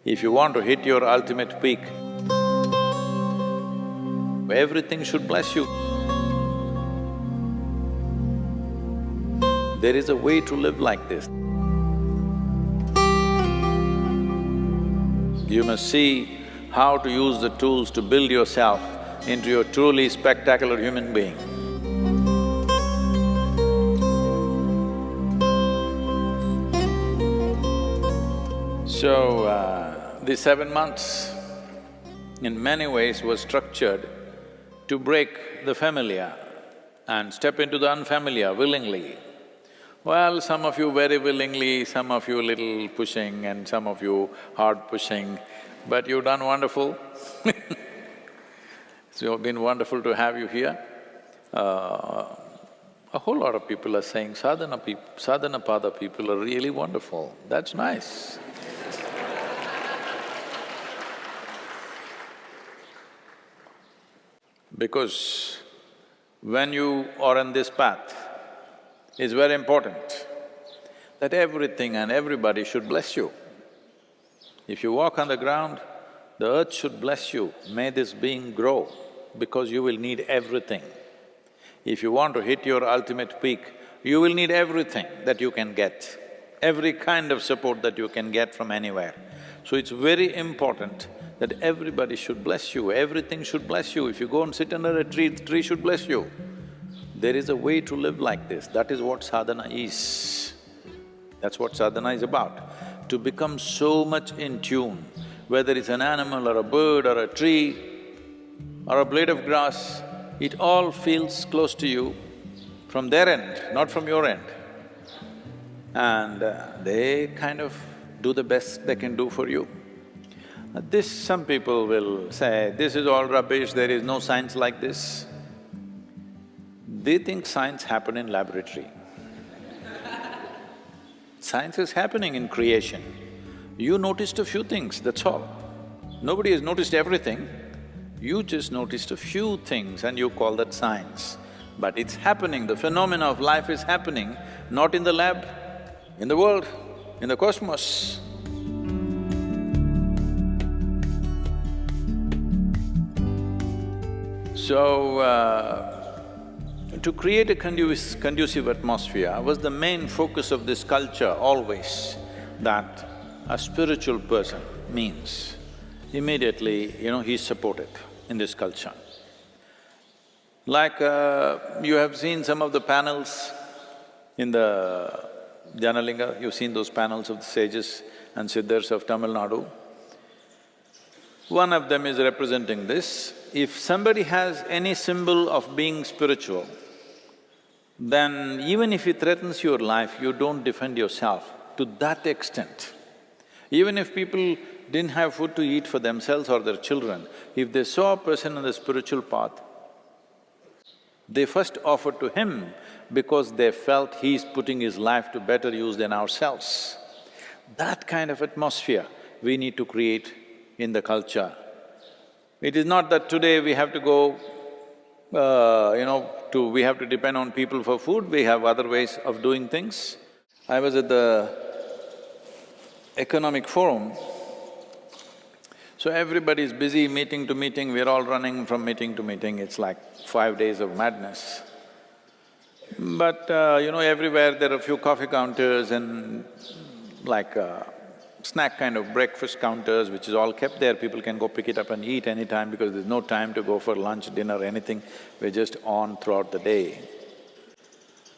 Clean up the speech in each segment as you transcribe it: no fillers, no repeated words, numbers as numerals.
If you want to hit your ultimate peak, everything should bless you. There is a way to live like this. You must see how to use the tools to build yourself into a truly spectacular human being. So, these 7 months in many ways was structured to break the familiar and step into the unfamiliar willingly. Well, some of you very willingly, some of you little pushing and some of you hard pushing, but you've done wonderful. It's been wonderful to have you here. A whole lot of people are saying sadhanapada people are really wonderful. That's nice. Because when you are on this path, it's very important that everything and everybody should bless you. If you walk on the ground, the earth should bless you, may this being grow, because you will need everything. If you want to hit your ultimate peak, you will need everything that you can get, every kind of support that you can get from anywhere. So it's very important that everybody should bless you, everything should bless you. If you go and sit under a tree, the tree should bless you. There is a way to live like this, that is what sadhana is. That's what sadhana is about. To become so much in tune, whether it's an animal or a bird or a tree or a blade of grass, it all feels close to you from their end, not from your end. And they kind of do the best they can do for you. Some people will say, this is all rubbish, there is no science like this. They think science happen in laboratory. Science is happening in creation. You noticed a few things, that's all. Nobody has noticed everything. You just noticed a few things and you call that science. But it's happening, the phenomena of life is happening, not in the lab, in the world, in the cosmos. So, to create a conducive atmosphere was the main focus of this culture always, that a spiritual person means immediately, he's supported in this culture. Like you have seen some of the panels in the Janalinga, you've seen those panels of the sages and siddhars of Tamil Nadu. One of them is representing this. If somebody has any symbol of being spiritual, then even if it threatens your life, you don't defend yourself to that extent. Even if people didn't have food to eat for themselves or their children, if they saw a person on the spiritual path, they first offered to him because they felt he's putting his life to better use than ourselves. That kind of atmosphere we need to create in the culture. It is not that today we have to go, we have to depend on people for food, we have other ways of doing things. I was at the economic forum, so everybody is busy meeting to meeting, we're all running from meeting to meeting, it's like 5 days of madness. But everywhere there are a few coffee counters and like snack kind of breakfast counters which is all kept there, people can go pick it up and eat anytime because there's no time to go for lunch, dinner, anything, we're just on throughout the day.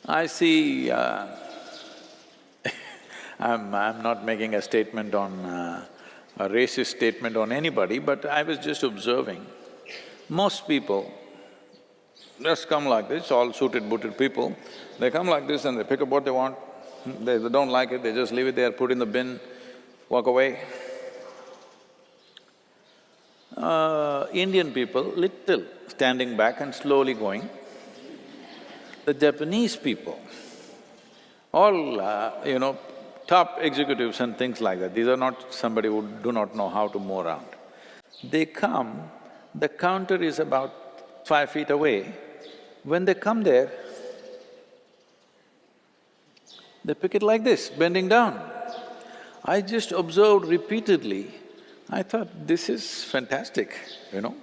I see… I'm not making a statement on… a racist statement on anybody, but I was just observing. Most people just come like this, all suited, booted people, they come like this and they pick up what they want. They don't like it, they just leave it there, put it in the bin, walk away. Indian people, little standing back and slowly going. The Japanese people, all, top executives and things like that, these are not somebody who do not know how to move around. They come, the counter is about 5 feet away. When they come there, they pick it like this, bending down. I just observed repeatedly I thought, this is fantastic, you know,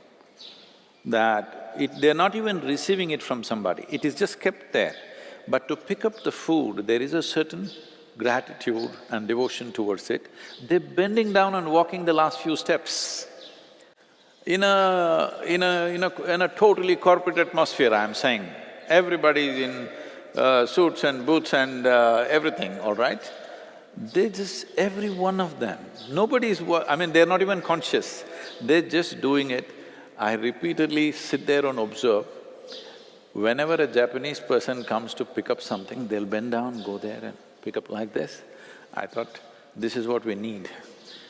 that they're not even receiving it from somebody, it is just kept there. But to pick up the food, there is a certain gratitude and devotion towards it. They're bending down and walking the last few steps. In a totally corporate atmosphere, I'm saying, everybody's in suits and boots and everything, all right? They just… every one of them, nobody's… I mean, they're not even conscious, they're just doing it. I repeatedly sit there and observe. Whenever a Japanese person comes to pick up something, they'll bend down, go there and pick up like this. I thought, this is what we need,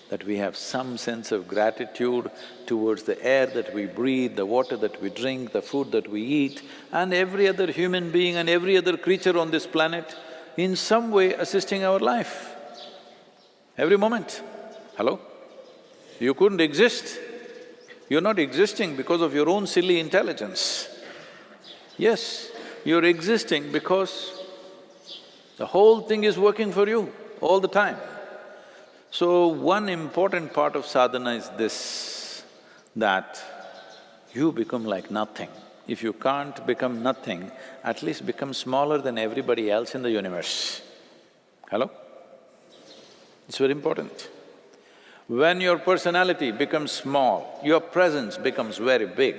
that we have some sense of gratitude towards the air that we breathe, the water that we drink, the food that we eat, and every other human being and every other creature on this planet in some way assisting our life. Every moment. Hello? You couldn't exist. You're not existing because of your own silly intelligence. Yes, you're existing because the whole thing is working for you all the time. So, one important part of sadhana is this, that you become like nothing. If you can't become nothing, at least become smaller than everybody else in the universe. Hello? It's very important. When your personality becomes small, your presence becomes very big.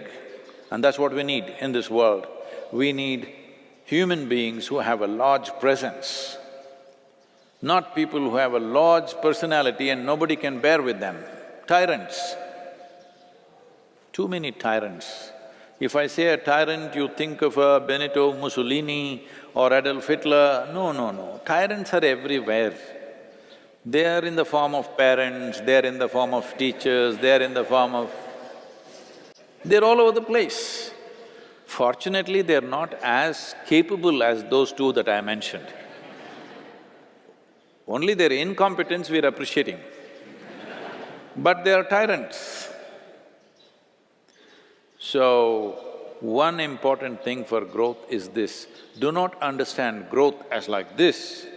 And that's what we need in this world. We need human beings who have a large presence, not people who have a large personality and nobody can bear with them. Tyrants. Too many tyrants. If I say a tyrant, you think of a Benito Mussolini or Adolf Hitler. No, no, no. Tyrants are everywhere. They are in the form of parents, they are in the form of teachers, they are in the form of… they're all over the place. Fortunately, they're not as capable as those two that I mentioned. Only their incompetence we're appreciating. But they are tyrants. So, one important thing for growth is this, do not understand growth as like this.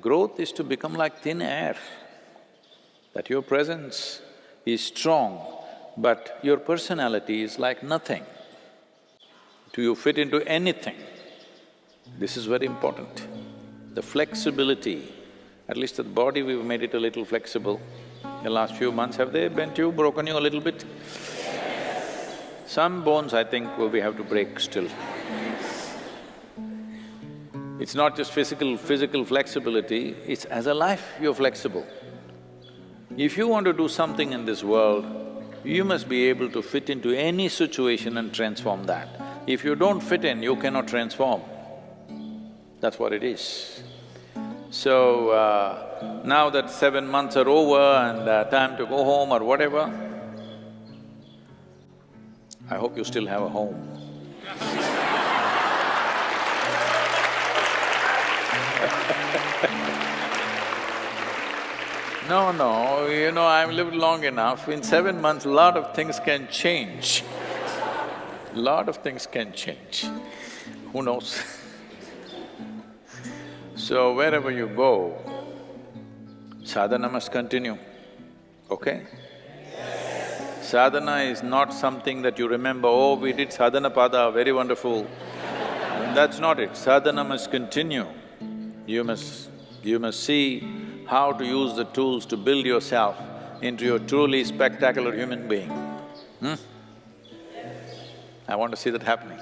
Growth is to become like thin air, that your presence is strong, but your personality is like nothing. Do you fit into anything? This is very important. The flexibility, at least the body we've made it a little flexible. The last few months, have they bent you, broken you a little bit? Some bones, I think, we have to break still. It's not just physical flexibility, it's as a life you're flexible. If you want to do something in this world, you must be able to fit into any situation and transform that. If you don't fit in, you cannot transform. That's what it is. So, now that 7 months are over and time to go home or whatever, I hope you still have a home. No, you know, I've lived long enough. In 7 months, a lot of things can change. Lot of things can change. Who knows? So wherever you go, sadhana must continue, okay? Sadhana is not something that you remember, oh, we did sadhana pada, very wonderful. That's not it. Sadhana must continue. You must see how to use the tools to build yourself into a truly spectacular human being. I want to see that happening.